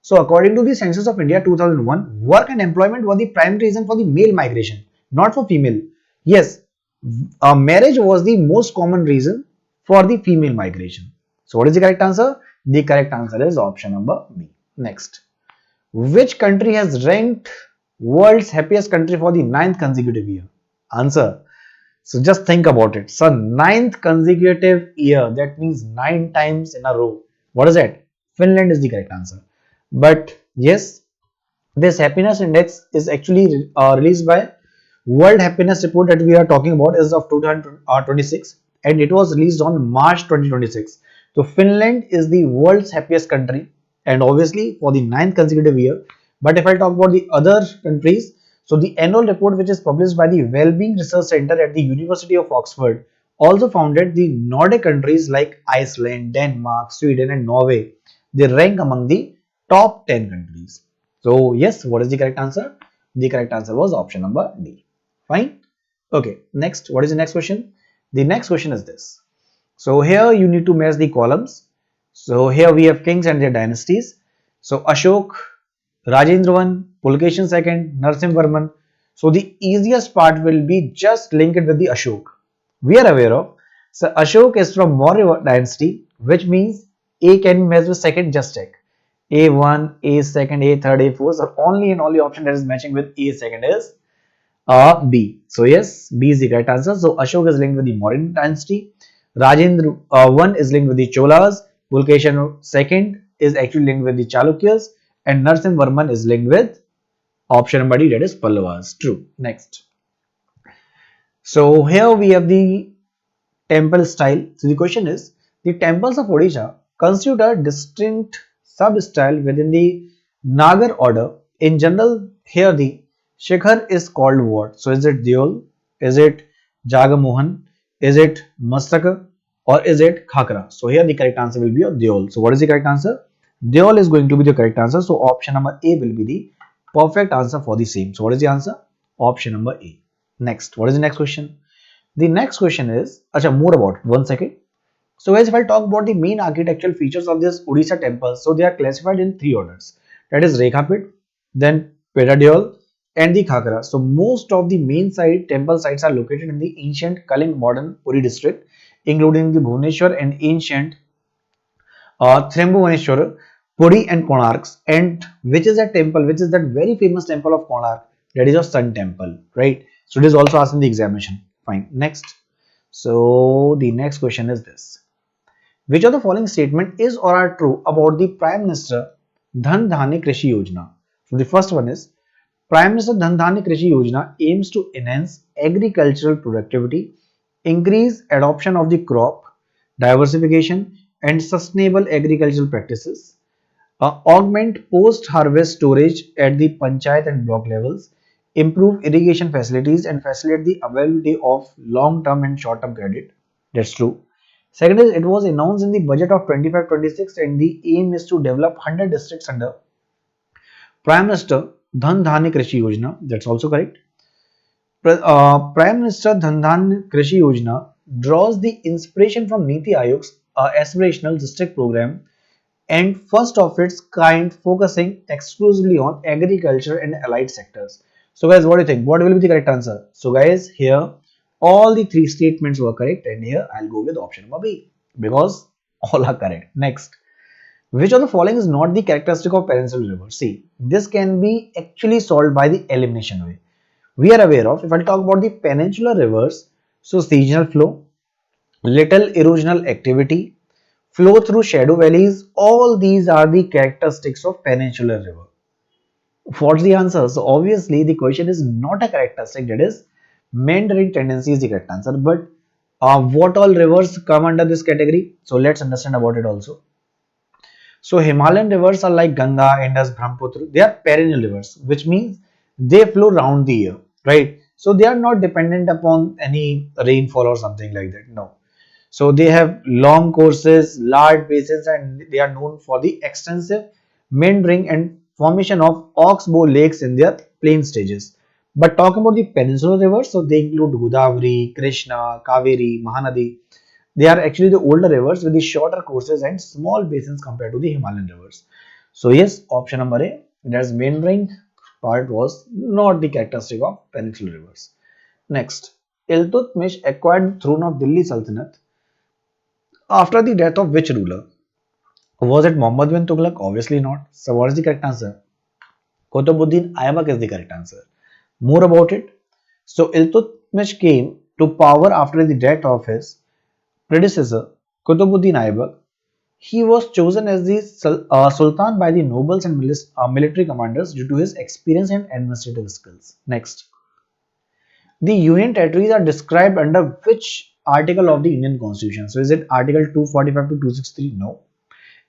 So according to the Census of India 2001, work and employment were the primary reason for the male migration, not for female. Yes, marriage was the most common reason for the female migration. So what is the correct answer? The correct answer is option number B. Next. Which country has ranked world's happiest country for the ninth consecutive year? Answer. So just think about it. So ninth consecutive year, that means 9 times in a row. What is that? Finland is the correct answer. But yes, this happiness index is actually released by World Happiness Report that we are talking about is of 2026 and it was released on March 2026. So Finland is the world's happiest country and obviously for the ninth consecutive year. But if I talk about the other countries, so the annual report which is published by the Wellbeing Research Center at the University of Oxford also found that the Nordic countries like Iceland, Denmark, Sweden and Norway, they rank among the top 10 countries. So yes, what is the correct answer? The correct answer was option number D. Fine. Okay, next, what is the next question? The next question is this. So here you need to match the columns. So here we have kings and their dynasties. So Ashok, Rajendra I, Pulkeshin II, Narasimhavarman. So the easiest part will be just link it with the Ashok. We are aware of. So Ashok is from Maurya dynasty, which means A can be matched with second, just check. A1, A2, A3, A4. So only and only option that is matching with A2 is B. So yes, B is the correct answer. So Ashok is linked with the Mauryan dynasty. Rajendra I is linked with the Cholas. Pulkeshin II is actually linked with the Chalukyas. And Narasimhavarman is linked with option number D, that is Pallavas. True. Next. So here we have the temple style. So the question is, the temples of Odisha constitute a distinct sub-style within the Nagar order. In general, here the Shikhar is called what? So is it Deol? Is it Jagamohan? Is it Mastaka? Or is it Khakra? So here the correct answer will be a Deol. So what is the correct answer? Deol is going to be the correct answer. So option number A will be the perfect answer for the same. So what is the answer? Option number A. Next, what is the next question? The next question is, more about, one second. So guys, if I talk about the main architectural features of this Odisha temples, so they are classified in 3 orders. That is Rekhapit, then Pedadeol and the Khakra. So most of the main temple sites are located in the ancient Kaling modern Puri district, including the Bhubaneswar and ancient Trembhuvaneshwar, Puri and Konarks, and which is a temple, which is that very famous temple of Konark, that is a sun temple, right? So it is also asked in the examination. Fine. Next. So the next question is this. Which of the following statement is or are true about the Prime Minister Dhan Dhanya Krishi Yojana? So the first one is, Prime Minister Dhan Dhanya Krishi Yojana aims to enhance agricultural productivity, increase adoption of the crop, diversification and sustainable agricultural practices, augment post-harvest storage at the panchayat and block levels, improve irrigation facilities and facilitate the availability of long-term and short-term credit. That's true. Second is, it was announced in the budget of 25-26 and the aim is to develop 100 districts under Prime Minister Dhan Dhanya Krishi Yojana. That's also correct. Prime Minister Dhan Dhanya Krishi Yojana draws the inspiration from Niti Aayog's aspirational district program and first of its kind, focusing exclusively on agriculture and allied sectors. So guys, what do you think? What will be the correct answer? So guys, here all the 3 statements were correct and here I'll go with option number B because all are correct. Next, which of the following is not the characteristic of peninsular rivers? See, this can be actually solved by the elimination way. We are aware of, if I talk about the peninsular rivers, so seasonal flow, little erosional activity, flow through shadow valleys, all these are the characteristics of peninsular river. What's the answer? So obviously the question is not a characteristic, that is meandering tendency is the correct answer. But what all rivers come under this category? So let's understand about it also. So Himalayan rivers are like Ganga, Indus, Brahmaputra. They are perennial rivers, which means they flow round the year, right? So they are not dependent upon any rainfall or something like that. No. So they have long courses, large basins, and they are known for the extensive meandering and formation of oxbow lakes in their plain stages. But talking about the peninsular rivers, so they include Godavari, Krishna, Kaveri, Mahanadi. They are actually the older rivers with the shorter courses and small basins compared to the Himalayan rivers. So yes, option number A, that's mainring part was not the characteristic of peninsular rivers. Next, Iltutmish acquired the throne of Delhi Sultanate after the death of which ruler? Was it Muhammad bin Tughlaq? Obviously not. So what is the correct answer? Qutbuddin Aybak is the correct answer. More about it. So Iltutmish came to power after the death of his predecessor Qutbuddin Aybak. He was chosen as the Sultan by the nobles and military commanders due to his experience and administrative skills. Next, the Union territories are described under which article of the Indian Constitution? So is it Article 245 to 263? No.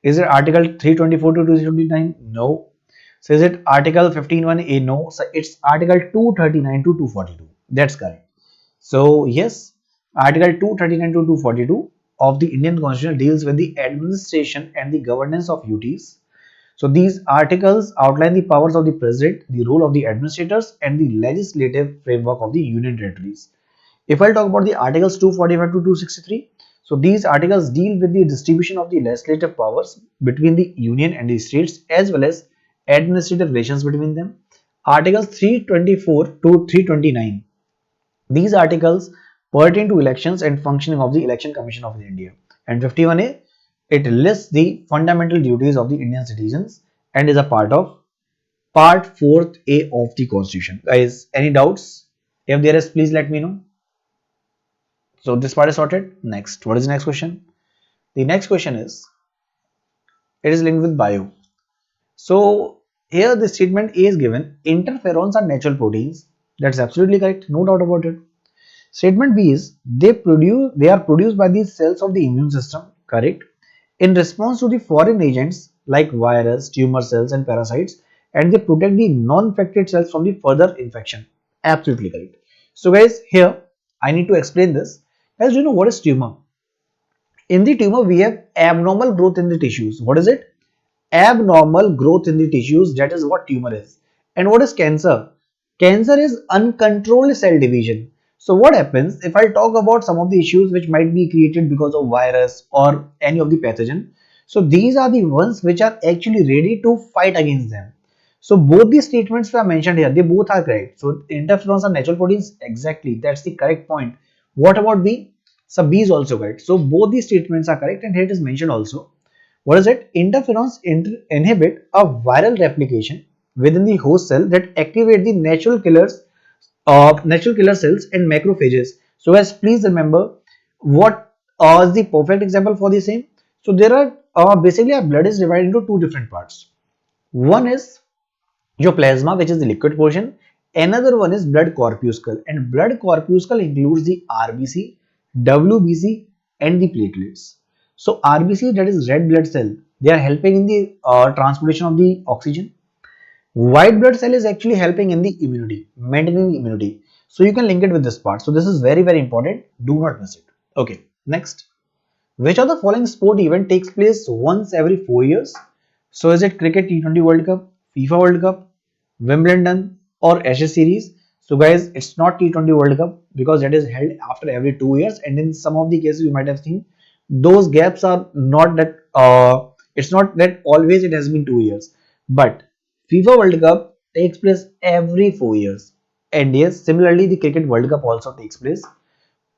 Is it Article 324 to 279? No. So is it Article 15(1)(a)? No. So it's Article 239 to 242. That's correct. So yes, Article 239 to 242 of the Indian Constitution deals with the administration and the governance of UTs. So these articles outline the powers of the president, the role of the administrators, and the legislative framework of the union territories. If I talk about the Articles 245 to 263, so these articles deal with the distribution of the legislative powers between the union and the states as well as administrative relations between them. Articles 324 to 329. These articles pertain to elections and functioning of the Election Commission of India. And 51A, it lists the fundamental duties of the Indian citizens and is a part of Part 4A of the Constitution. Guys, any doubts? If there is, please let me know. So this part is sorted. Next, what is the next question? The next question is, it is linked with bio. So here the statement A is given, interferons are natural proteins. That's absolutely correct, no doubt about it. Statement B is, they are produced by the cells of the immune system, correct, in response to the foreign agents like virus, tumor cells and parasites, and they protect the non-infected cells from the further infection. Absolutely correct. So guys, here I need to explain this. Guys, do you know what is tumor? In the tumor, we have abnormal growth in the tissues. What is it? Abnormal growth in the tissues. That is what tumor is. And what is cancer? Cancer is uncontrolled cell division. So what happens if I talk about some of the issues which might be created because of virus or any of the pathogen? So these are the ones which are actually ready to fight against them. So both the statements are mentioned here, they both are correct. So interferons are natural proteins. Exactly, that's the correct point. What about B? So B is also correct. So both these statements are correct, and here it is mentioned also. What is it? Interferons inhibit a viral replication within the host cell that activate the natural killer cells and macrophages. So as please remember, what is the perfect example for the same? So there are basically our blood is divided into two different parts. One is your plasma, which is the liquid portion. Another one is blood corpuscle, and blood corpuscle includes the RBC, WBC and the platelets. So RBC, that is red blood cell, they are helping in the transportation of the oxygen. White blood cell is actually helping in the immunity, maintaining immunity. So you can link it with this part. So this is very, very important. Do not miss it. Okay, next. Which of the following sport event takes place once every 4 years? So is it cricket T20 World Cup, FIFA World Cup, Wimbledon or Ashes series? So guys, it's not T20 World Cup because that is held after every 2 years, and in some of the cases you might have seen those gaps are not that it's not that always it has been 2 years, but FIFA World Cup takes place every 4 years, and yes, similarly the Cricket World Cup also takes place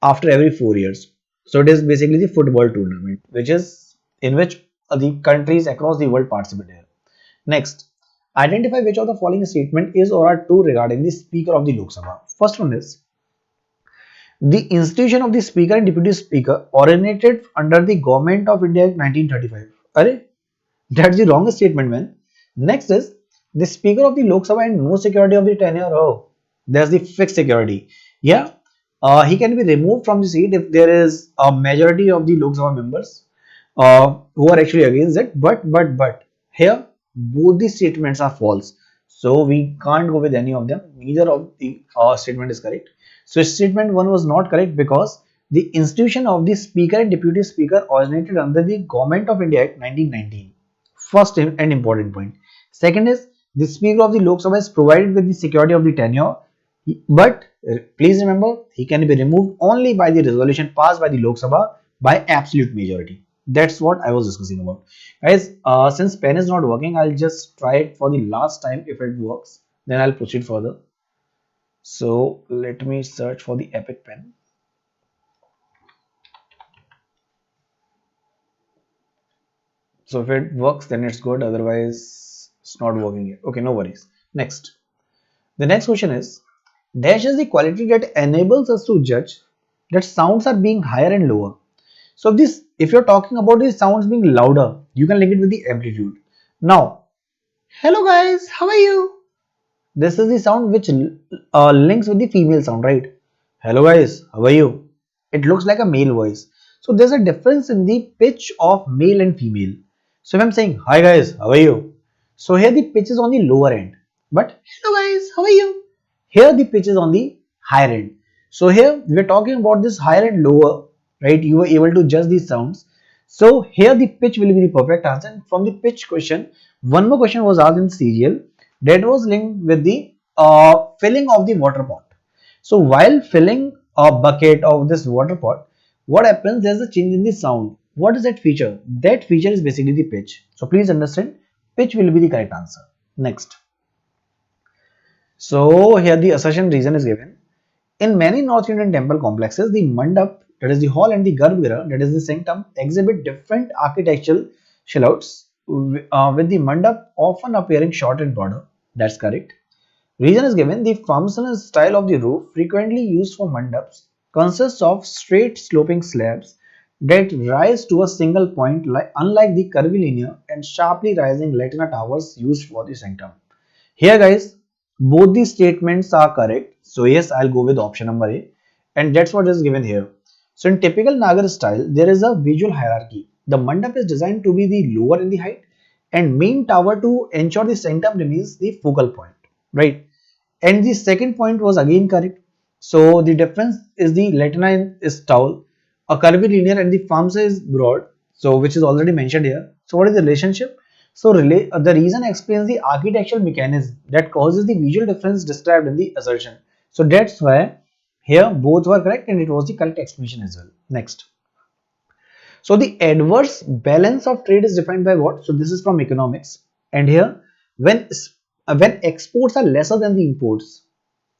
after every 4 years. So it is basically the football tournament which is in which the countries across the world participate here. Next, identify which of the following statement is or are true regarding the Speaker of the Lok Sabha. First one is, the institution of the Speaker and Deputy Speaker originated under the Government of India Act 1935. Arey, that's the wrongest statement, man. Next is, the Speaker of the Lok Sabha and no security of the tenure. Oh, there's the fixed security. Yeah, he can be removed from the seat if there is a majority of the Lok Sabha members who are actually against it. But here both these statements are false. So we can't go with any of them. Neither of the statement is correct. So statement 1 was not correct because the institution of the Speaker and Deputy Speaker originated under the Government of India Act 1919. First and important point. Second is, the Speaker of the Lok Sabha is provided with the security of the tenure, but please remember, he can be removed only by the resolution passed by the Lok Sabha by absolute majority. That's what I was discussing about. Guys, since pen is not working, I'll just try it for the last time. If it works, then I'll proceed further. So let me search for the Epic pen. So if it works, then it's good. Otherwise, it's not working yet. Okay, no worries. Next. The next question is, dash is the quality that enables us to judge that sounds are being higher and lower. So if you're talking about the sounds being louder, you can link it with the amplitude. Now, hello guys, how are you? This is the sound which links with the female sound, right? Hello guys, how are you? It looks like a male voice. So there's a difference in the pitch of male and female. So if I'm saying, hi guys, how are you? So here the pitch is on the lower end. But hello guys, how are you? Here the pitch is on the higher end. So here we're talking about this higher and lower, right? You were able to judge these sounds. So here the pitch will be the perfect answer. And from the pitch question, one more question was asked in CGL that was linked with the filling of the water pot. So while filling a bucket of this water pot, what happens? There's a change in the sound. What is that feature? That feature is basically the pitch. So please understand, pitch will be the correct answer. Next. So here the assertion reason is given. In many North Indian temple complexes, the mandap, that is the hall, and the garbhagriha, that is the sanctum, exhibit different architectural silhouettes, with the mandap often appearing short and broader. That's correct. Reason is given. The functional style of the roof frequently used for mandaps consists of straight sloping slabs that rise to a single point, unlike the curvilinear and sharply rising Latina towers used for the sanctum. Here guys, both these statements are correct. So yes, I'll go with option number A, and that's what is given here. So in typical Nagar style, there is a visual hierarchy. The mandap is designed to be the lower in the height and main tower to ensure the sanctum remains the focal point, right? And the second point was again correct. So the difference is the Latina is tall, a curvilinear, and the famsa is broad. So which is already mentioned here. So what is the relationship? So the reason explains the architectural mechanism that causes the visual difference described in the assertion. So that's why here both were correct and it was the correct explanation as well. Next. So the adverse balance of trade is defined by what? So this is from economics, and here when exports are lesser than the imports,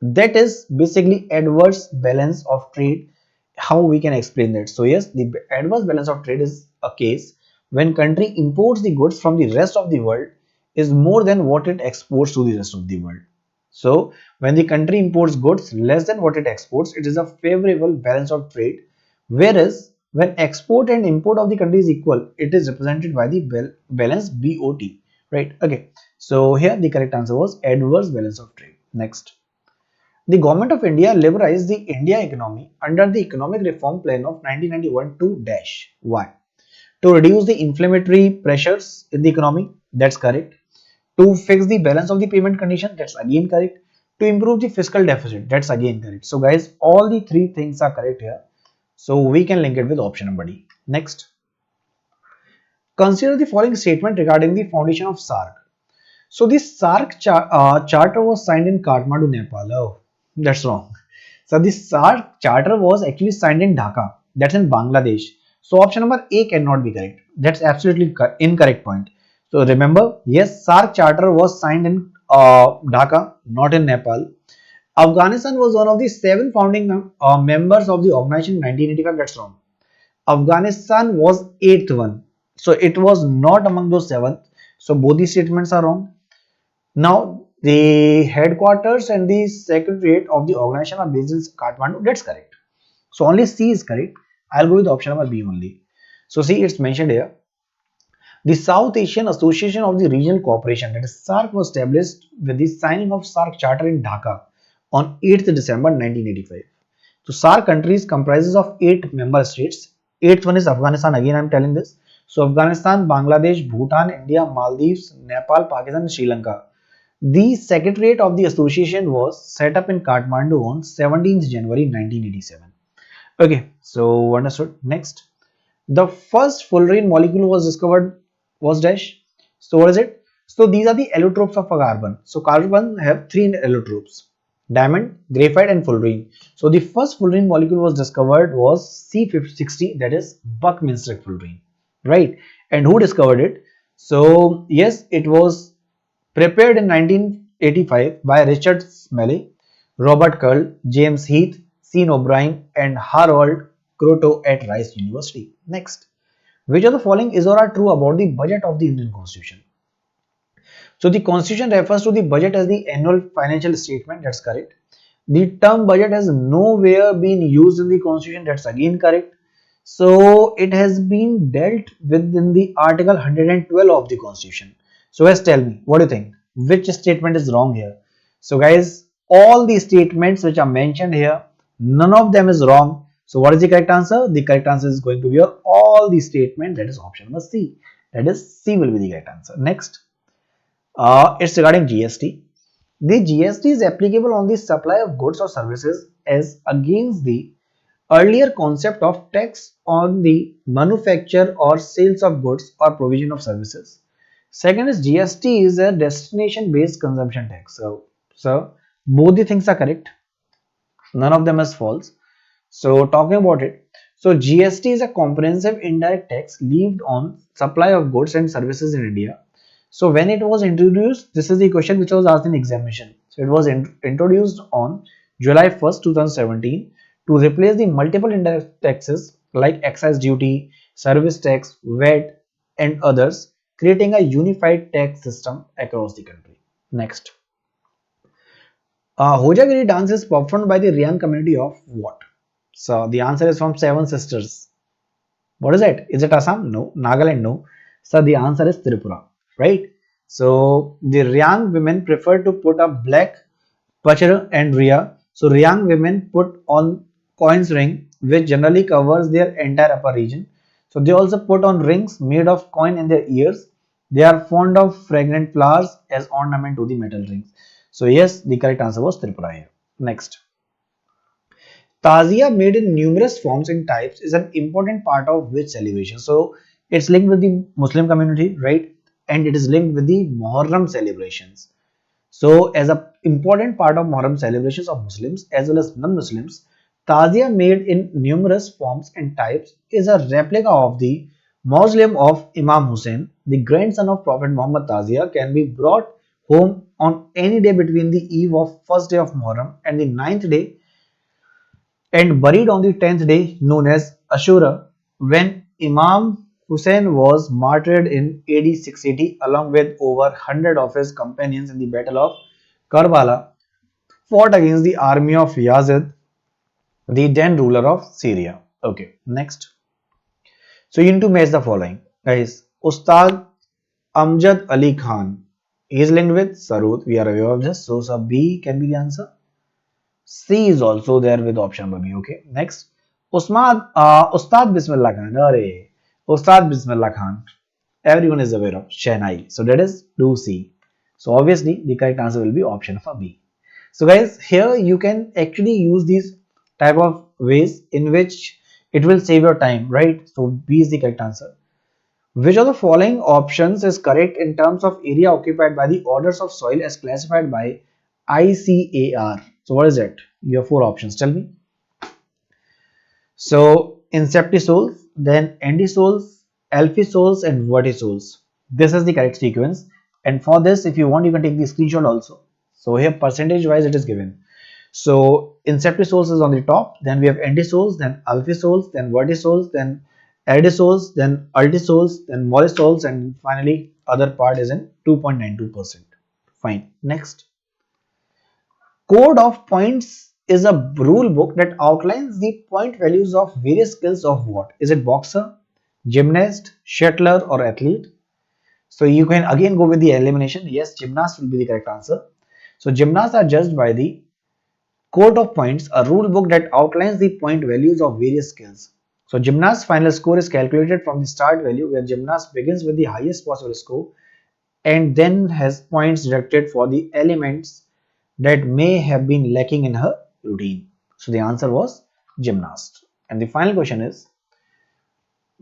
that is basically adverse balance of trade. How we can explain that? So yes, the adverse balance of trade is a case when country imports the goods from the rest of the world is more than what it exports to the rest of the world. So when the country imports goods less than what it exports, it is a favorable balance of trade, whereas when export and import of the country is equal, it is represented by the balance BOT, right? Okay, so here the correct answer was adverse balance of trade. Next. The government of India liberalized the India economy under the economic reform plan of 1991 to dash. Why? To reduce the inflammatory pressures in the economy. That's correct. To fix the balance of the payment condition. That's again correct. To improve the fiscal deficit. That's again correct. So guys, all the three things are correct here. So we can link it with option number D. Next. Consider the following statement regarding the foundation of SAARC. So this SAARC charter was signed in Kathmandu, Nepal. Oh, that's wrong. So this SAARC charter was actually signed in Dhaka. That's in Bangladesh. So option number A cannot be correct. That's absolutely incorrect point. So remember, yes, SAARC charter was signed in Dhaka, not in Nepal. Afghanistan was one of the 7 founding members of the organization in 1985. That's wrong. Afghanistan was 8th one. So it was not among those 7. So both these statements are wrong. Now the headquarters and the secretariat of the organization are based in Kathmandu. That's correct. So only C is correct. I'll go with option number B only. So see, it's mentioned here. The South Asian Association of the Regional Cooperation, that is SAARC, was established with the signing of SAARC Charter in Dhaka on 8th December 1985. So SAARC countries comprises of 8 member states. 8th one is Afghanistan. Again, I'm telling this. So Afghanistan, Bangladesh, Bhutan, India, Maldives, Nepal, Pakistan, and Sri Lanka. The secretariat of the association was set up in Kathmandu on 17th January 1987. Okay, so understood. Next, the first fullerene molecule was discovered was dash. So what is it? So these are the allotropes of a carbon. So carbon have 3 allotropes: diamond, graphite, and fullerene. So the first fullerene molecule was discovered was C60, that is Buckminster fullerene. right? And who discovered it? So yes, it was prepared in 1985 by Richard Smalley, Robert Curl, James Heath, Sean O'Brien, and Harold Kroto at Rice University. Next, which of the following is or are true about the budget of the Indian Constitution? So the Constitution refers to the budget as the annual financial statement. That's correct. The term budget has nowhere been used in the Constitution. That's again correct. So it has been dealt with in the Article 112 of the Constitution. So guys, tell me, what do you think? Which statement is wrong here? So guys, all the statements which are mentioned here, none of them is wrong. So what is the correct answer? The correct answer is going to be all the statement, that is option number C. That is C will be the correct answer. Next, it's regarding GST. The GST is applicable on the supply of goods or services as against the earlier concept of tax on the manufacture or sales of goods or provision of services. Second is GST is a destination based consumption tax. So both the things are correct. None of them is false. So talking about it. So GST is a comprehensive indirect tax levied on supply of goods and services in India. So when it was introduced, this is the question which was asked in examination. So it was introduced on July 1st, 2017 to replace the multiple indirect taxes like excise duty, service tax, VAT and others, creating a unified tax system across the country. Next. Hojagiri dance is performed by the Riyan community of what? So the answer is from Seven Sisters. What is it? Is it Assam? No. Nagaland? No. So the answer is Tripura, right? So the Riyan women prefer to put a black pachar and riya. So Riyan women put on coins ring which generally covers their entire upper region. So they also put on rings made of coin in their ears. They are fond of fragrant flowers as ornament to the metal rings. So yes, the correct answer was Tripura here. Next. Tazia made in numerous forms and types is an important part of which celebration? So it's linked with the Muslim community, right? And it is linked with the Muharram celebrations. So as an important part of Muharram celebrations of Muslims as well as non-Muslims, Tazia made in numerous forms and types is a replica of the mausoleum of Imam Hussein. The grandson of Prophet Muhammad. Tazia can be brought home on any day between the eve of first day of Muharram and the ninth day and buried on the 10th day known as Ashura when Imam Hussein was martyred in AD 680 along with over 100 of his companions in the battle of Karbala, fought against the army of Yazid, the then ruler of Syria. Okay, next. So you need to match the following. Guys, Ustad Amjad Ali Khan is linked with Sarut. We are aware of this. So sub B can be the answer. C is also there with option number B. Okay. Next. Ustad Bismillah Khan. Ustad Bismillah Khan. Everyone is aware of Shehnai. So that is 2C. So obviously the correct answer will be option for B. So guys, here you can actually use these type of ways in which it will save your time, right? So B is the correct answer. Which of the following options is correct in terms of area occupied by the orders of soil as classified by ICAR? So what is it? You have four options. Tell me. So insectisols, then endisols, alphisols and vertisols. This is the correct sequence. And for this, if you want, you can take the screenshot also. So here percentage wise it is given. So insectisols is on the top. Then we have endisols, then alphisols, then vertisols, then erisols, then ultisols, then mollisols, and finally other part is in 2.92%. Fine. Next. Code of points is a rule book that outlines the point values of various skills of what? Is it boxer, gymnast, shuttler or athlete? So you can again go with the elimination. Yes, gymnast will be the correct answer. So gymnasts are judged by the code of points, a rule book that outlines the point values of various skills. So gymnast's final score is calculated from the start value where gymnast begins with the highest possible score and then has points deducted for the elements that may have been lacking in her routine. So the answer was gymnast. And the final question is,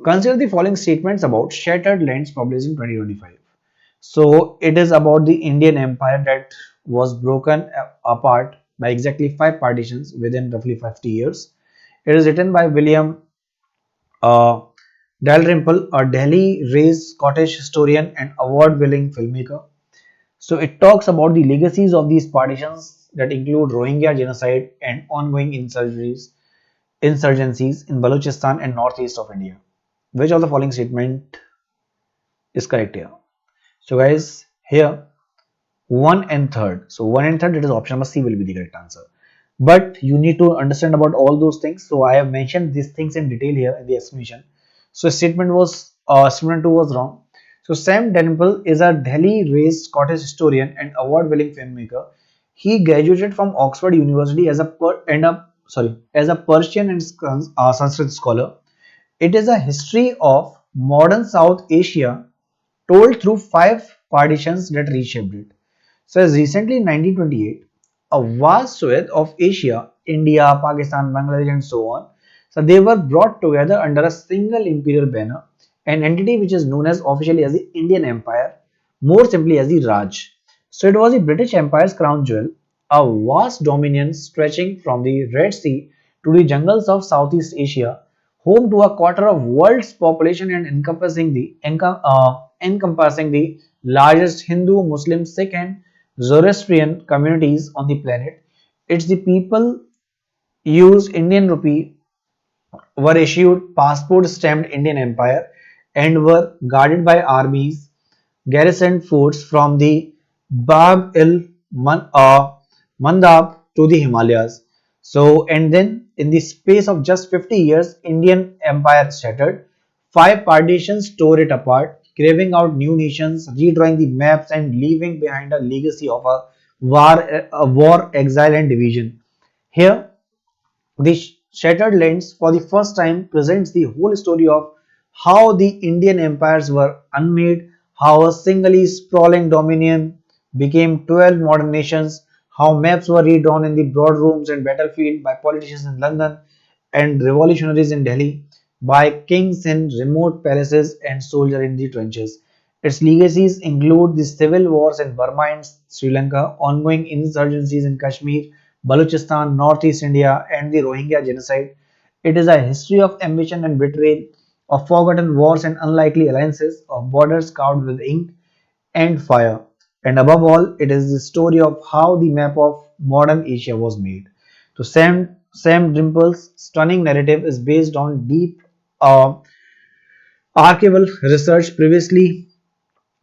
consider the following statements about Shattered Lands published in 2025. So it is about the Indian Empire that was broken apart by exactly 5 partitions within roughly 50 years. It is written by William Dalrymple, a Delhi-raised Scottish historian and award-winning filmmaker. So it talks about the legacies of these partitions that include Rohingya genocide and ongoing insurgencies in Balochistan and northeast of India. Which of the following statement is correct here? So guys, here 1 and 3rd. So 1 and 3rd, that is option number C will be the correct answer. But you need to understand about all those things. So I have mentioned these things in detail here in the explanation. So statement 2 was wrong. So Sam Dalrymple is a Delhi-raised Scottish historian and award-winning filmmaker. He graduated from Oxford University as a Persian and Sanskrit scholar. It is a history of modern South Asia told through 5 partitions that reshaped it. So as recently in 1928, a vast swath of Asia, India, Pakistan, Bangladesh and so on, so they were brought together under a single imperial banner, an entity which is known as officially as the Indian Empire, more simply as the Raj. So it was the British Empire's crown jewel, a vast dominion stretching from the Red Sea to the jungles of Southeast Asia, home to a quarter of world's population and encompassing the largest Hindu, Muslim, Sikh and Zoroastrian communities on the planet. It's the people used Indian rupee, were issued passport stamped Indian Empire and were guarded by armies, garrisoned forts from the Mandab to the Himalayas. So, and then in the space of just 50 years, Indian Empire shattered. 5 partitions tore it apart, carving out new nations, redrawing the maps, and leaving behind a legacy of war, exile, and division. Here, the Shattered Lands for the first time presents the whole story of how the Indian empires were unmade, how a singly sprawling dominion became 12 modern nations, how maps were redrawn in the broad rooms and battlefield by politicians in London and revolutionaries in Delhi, by kings in remote palaces and soldiers in the trenches. Its legacies include the civil wars in Burma and Sri Lanka, ongoing insurgencies in Kashmir, Balochistan, Northeast India, and the Rohingya genocide. It is a history of ambition and betrayal, of forgotten wars and unlikely alliances, of borders carved with ink and fire. And above all, it is the story of how the map of modern Asia was made. So Sam Dimple's stunning narrative is based on deep archival research, previously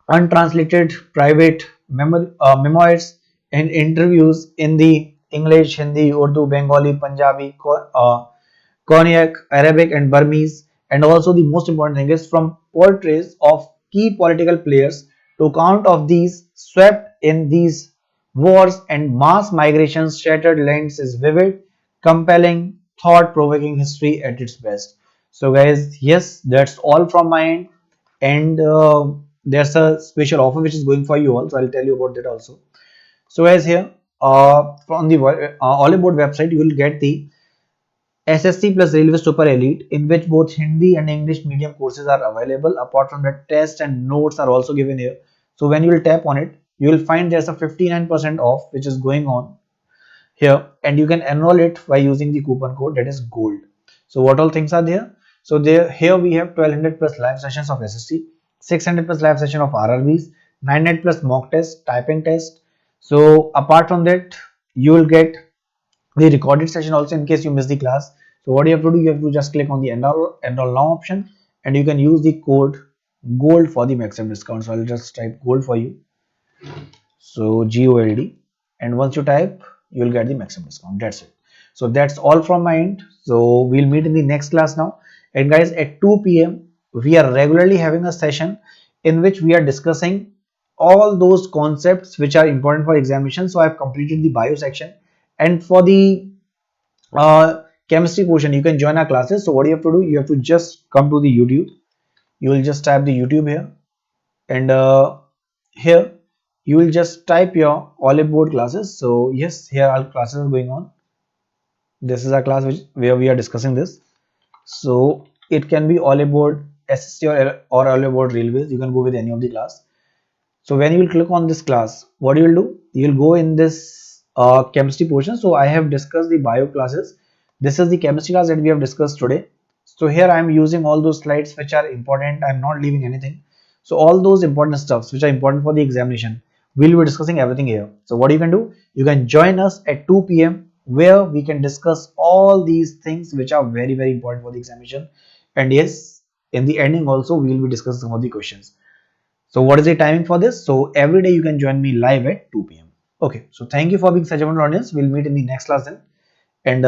untranslated private memoirs, and interviews in the English, Hindi, Urdu, Bengali, Punjabi, Korean, Arabic, and Burmese. And also, the most important thing is from portraits of key political players to account of these swept in these wars and mass migrations. Shattered Lands is vivid, compelling, thought-provoking history at its best. So, guys, yes, that's all from my end, and there's a special offer which is going for you all. So, I'll tell you about that also. So, guys, here from the Oliveboard website, you will get the SSC plus Railway Super Elite, in which both Hindi and English medium courses are available. Apart from that, tests and notes are also given here. So when you will tap on it, you will find there's a 59% off which is going on here, and you can enroll it by using the coupon code, that is GOLD. So what all things are there? So here we have 1200 plus live sessions of SSC, 600 plus live session of RRBs, 900 plus mock test, typing test. So apart from that, you will get the recorded session also in case you miss the class. So what you have to do, you have to just click on the enroll now option, and you can use the code GOLD for the maximum discount. So I'll just type GOLD for you. So GOLD, and once you type, you will get the maximum discount. That's it. So that's all from my end. So we'll meet in the next class now. And guys, at 2 p.m. we are regularly having a session in which we are discussing all those concepts which are important for examination. So I've completed the bio section, and for the chemistry portion, you can join our classes. So what you have to do, you have to just come to the YouTube. You will just type the YouTube here, and here you will just type your Oliveboard classes. So yes, here all classes are going on. This is a class where we are discussing this. So it can be Oliveboard SSC or Oliveboard Railways. You can go with any of the class. So when you will click on this class, what you will do, you will go in this chemistry portion. So I have discussed the bio classes. This is the chemistry class that we have discussed today. So here I am using all those slides which are important. I'm not leaving anything. So all those important stuffs which are important for the examination, we'll be discussing everything here. So what you can do, you can join us at 2 p.m. where we can discuss all these things which are very, very important for the examination. And yes, in the ending also, we will be discussing some of the questions. So what is the timing for this? So every day you can join me live at 2 p.m. Okay, so thank you for being such a wonderful audience. We'll meet in the next class then. And